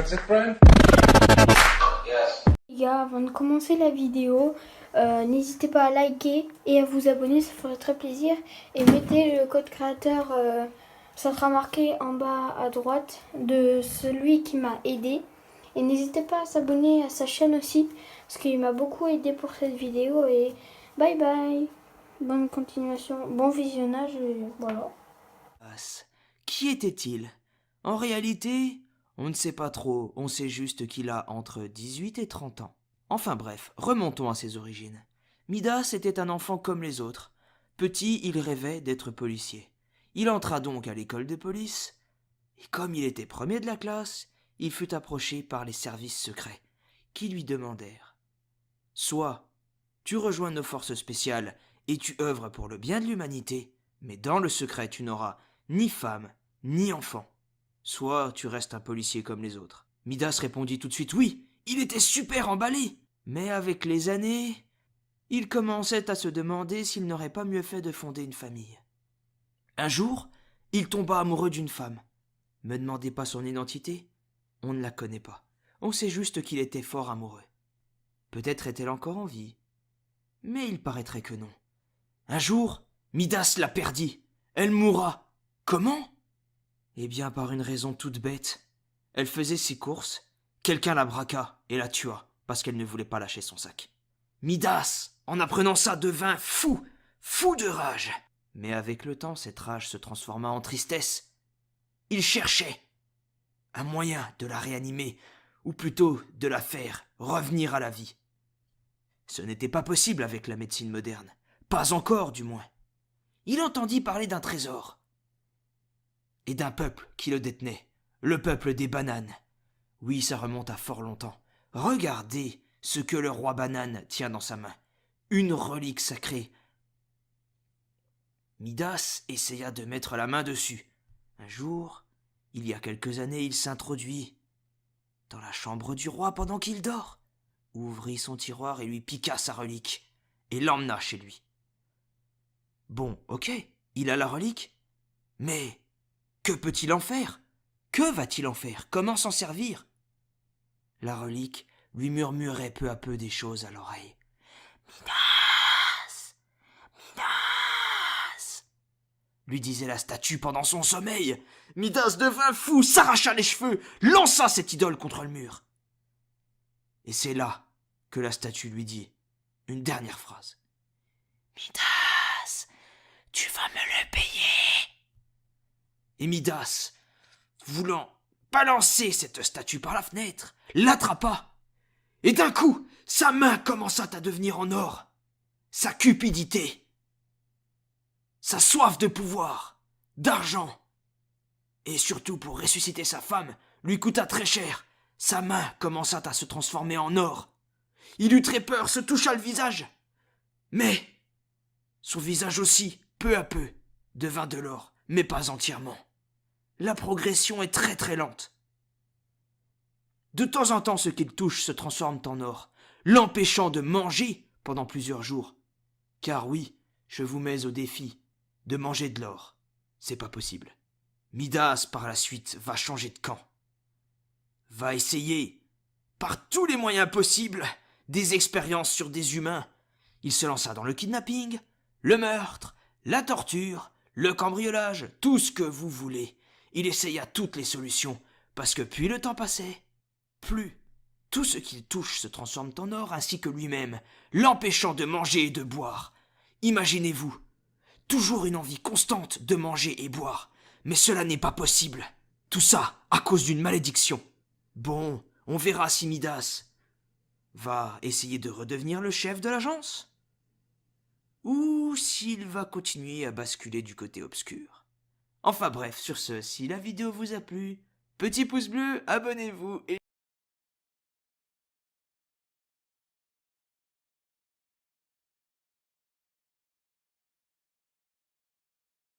That's it, Brian? Yes. Les gars, avant de commencer la vidéo, n'hésitez pas à liker et à vous abonner, ça ferait très plaisir. Et mettez le code créateur, ça sera marqué en bas à droite de celui qui m'a aidé. Et n'hésitez pas à s'abonner à sa chaîne aussi, parce qu'il m'a beaucoup aidé pour cette vidéo. Et bye bye, bonne continuation, bon visionnage et voilà. Qui était-il? En réalité, on ne sait pas trop, on sait juste qu'il a entre 18 et 30 ans. Enfin bref, remontons à ses origines. Midas était un enfant comme les autres. Petit, il rêvait d'être policier. Il entra donc à l'école de police, et comme il était premier de la classe, il fut approché par les services secrets, qui lui demandèrent « Soit tu rejoins nos forces spéciales et tu œuvres pour le bien de l'humanité, mais dans le secret tu n'auras ni femme, ni enfant. Soit tu restes un policier comme les autres. » Midas répondit tout de suite oui, il était super emballé. Mais avec les années, il commençait à se demander s'il n'aurait pas mieux fait de fonder une famille. Un jour, il tomba amoureux d'une femme. Me demandez pas son identité, on ne la connaît pas. On sait juste qu'il était fort amoureux. Peut-être est-elle encore en vie, mais il paraîtrait que non. Un jour, Midas la perdit. Elle mourra. Comment? Eh bien, par une raison toute bête. Elle faisait ses courses, quelqu'un la braqua et la tua, parce qu'elle ne voulait pas lâcher son sac. Midas, en apprenant ça, devint fou, fou de rage. Mais avec le temps, cette rage se transforma en tristesse. Il cherchait un moyen de la réanimer, ou plutôt de la faire revenir à la vie. Ce n'était pas possible avec la médecine moderne, pas encore du moins. Il entendit parler d'un trésor et d'un peuple qui le détenait, le peuple des bananes. Oui, ça remonte à fort longtemps. Regardez ce que le roi banane tient dans sa main, une relique sacrée. Midas essaya de mettre la main dessus. Un jour, il y a quelques années, il s'introduit dans la chambre du roi pendant qu'il dort, ouvrit son tiroir et lui piqua sa relique, et l'emmena chez lui. Bon, ok, il a la relique, mais que peut-il en faire? Que va-t-il en faire? Comment s'en servir? La relique lui murmurait peu à peu des choses à l'oreille. Midas, Midas, lui disait la statue pendant son sommeil. Midas devint fou, s'arracha les cheveux, lança cette idole contre le mur. Et c'est là que la statue lui dit une dernière phrase. Midas, tu vas me le payer. Et Midas, voulant balancer cette statue par la fenêtre, l'attrapa. Et d'un coup, sa main commença à devenir en or. Sa cupidité, sa soif de pouvoir, d'argent, et surtout pour ressusciter sa femme, lui coûta très cher. Sa main commença à se transformer en or. Il eut très peur, se toucha le visage. Mais son visage aussi, peu à peu, devint de l'or, mais pas entièrement. La progression est très très lente. De temps en temps, ce qu'il touche se transforme en or, l'empêchant de manger pendant plusieurs jours. Car oui, je vous mets au défi de manger de l'or. C'est pas possible. Midas, par la suite, va changer de camp. Va essayer, par tous les moyens possibles, des expériences sur des humains. Il se lança dans le kidnapping, le meurtre, la torture, le cambriolage, tout ce que vous voulez. Il essaya toutes les solutions, parce que plus le temps passait, plus tout ce qu'il touche se transforme en or, ainsi que lui-même, l'empêchant de manger et de boire. Imaginez-vous, toujours une envie constante de manger et boire, mais cela n'est pas possible. Tout ça à cause d'une malédiction. Bon, on verra si Midas va essayer de redevenir le chef de l'agence, ou s'il va continuer à basculer du côté obscur. Enfin bref, sur ce, si la vidéo vous a plu, petit pouce bleu, abonnez-vous et